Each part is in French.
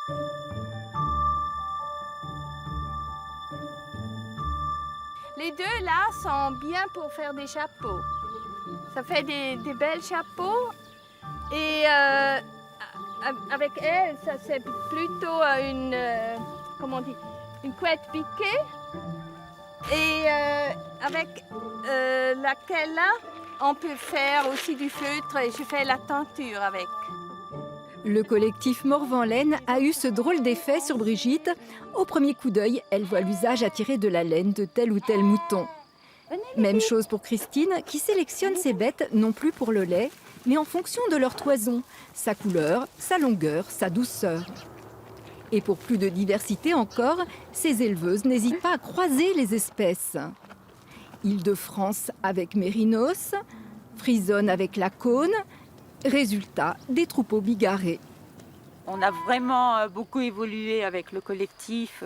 Les deux là sont bien pour faire des chapeaux. Ça fait des belles chapeaux. Et avec elle, ça c'est plutôt comment on dit, une couette piquée. Et avec laquelle là, on peut faire aussi du feutre et je fais la teinture avec. Le collectif Morvan-Laine a eu ce drôle d'effet sur Brigitte. Au premier coup d'œil, elle voit l'usage attiré de la laine de tel ou tel mouton. Même chose pour Christine, qui sélectionne ses bêtes non plus pour le lait, mais en fonction de leur toison, sa couleur, sa longueur, sa douceur. Et pour plus de diversité encore, ces éleveuses n'hésitent pas à croiser les espèces. Île-de-France avec Mérinos, Frisonne avec la Cône. Résultat, des troupeaux bigarrés. On a vraiment beaucoup évolué avec le collectif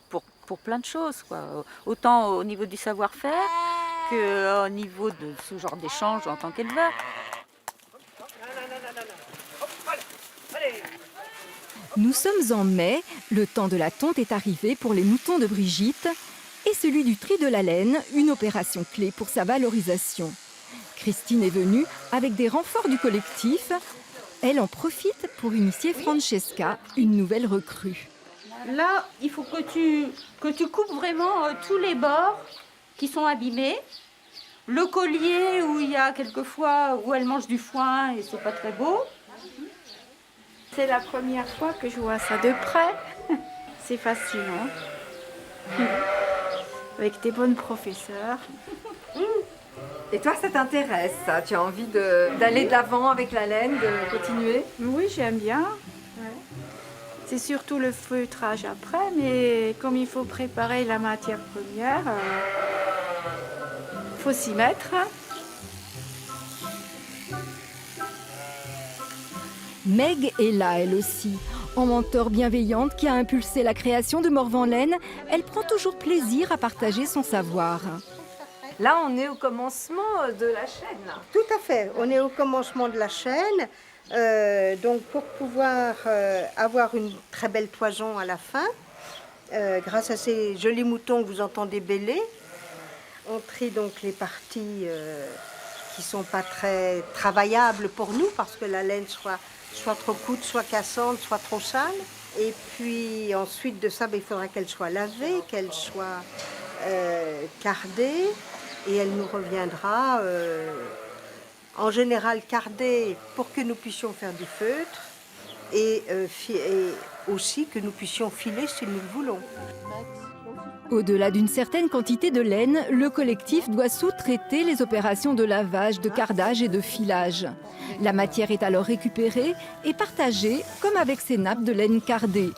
pour plein de choses, quoi. Autant au niveau du savoir-faire qu'au niveau de ce genre d'échange en tant qu'éleveur. Nous sommes en mai, le temps de la tonte est arrivé pour les moutons de Brigitte et celui du tri de la laine, une opération clé pour sa valorisation. Christine est venue avec des renforts du collectif. Elle en profite pour initier Francesca, une nouvelle recrue. Là, il faut que tu coupes vraiment tous les bords qui sont abîmés. Le collier où il y a quelquefois où elle mange du foin et c'est pas très beau. C'est la première fois que je vois ça de près. C'est fascinant. Avec des bonnes professeurs. Et toi, ça t'intéresse, ça? Tu as envie d'aller de l'avant avec la laine, de continuer? Oui, j'aime bien. Ouais. C'est surtout le feutrage après, mais comme il faut préparer la matière première, faut s'y mettre. Meg est là, elle aussi. En mentor bienveillante qui a impulsé la création de Morvan-Laine, elle prend toujours plaisir à partager son savoir. Là, on est au commencement de la chaîne. Tout à fait, on est au commencement de la chaîne. Donc pour pouvoir avoir une très belle toison à la fin, grâce à ces jolis moutons que vous entendez bêler, on trie donc les parties qui ne sont pas très travaillables pour nous parce que la laine soit trop courte, soit cassante, soit trop sale. Et puis ensuite de ça, il faudra qu'elle soit lavée, qu'elle soit cardée. Et elle nous reviendra, en général, cardée pour que nous puissions faire du feutre et aussi que nous puissions filer si nous le voulons. Au-delà d'une certaine quantité de laine, le collectif doit sous-traiter les opérations de lavage, de cardage et de filage. La matière est alors récupérée et partagée comme avec ces nappes de laine cardée.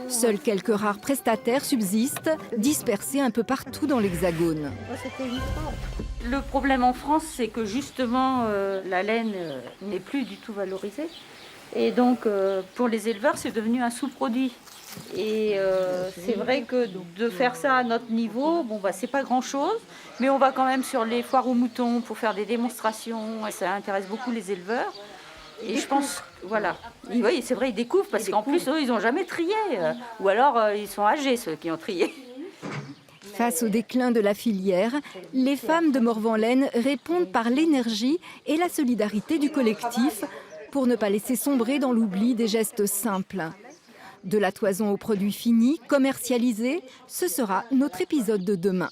Seuls quelques rares prestataires subsistent, dispersés un peu partout dans l'Hexagone. Le problème en France, c'est que justement, la laine n'est plus du tout valorisée. Et donc, pour les éleveurs, c'est devenu un sous-produit. Et c'est vrai que de faire ça à notre niveau, c'est pas grand-chose. Mais on va quand même sur les foires aux moutons pour faire des démonstrations. Et ça intéresse beaucoup les éleveurs. Et je pense, voilà. Oui, c'est vrai, ils découvrent parce qu'en plus, eux, ils n'ont jamais trié. Ou alors, ils sont âgés, ceux qui ont trié. Face au déclin de la filière, les femmes de Morvan-Laine répondent par l'énergie et la solidarité du collectif pour ne pas laisser sombrer dans l'oubli des gestes simples. De la toison aux produits finis, commercialisés, ce sera notre épisode de demain.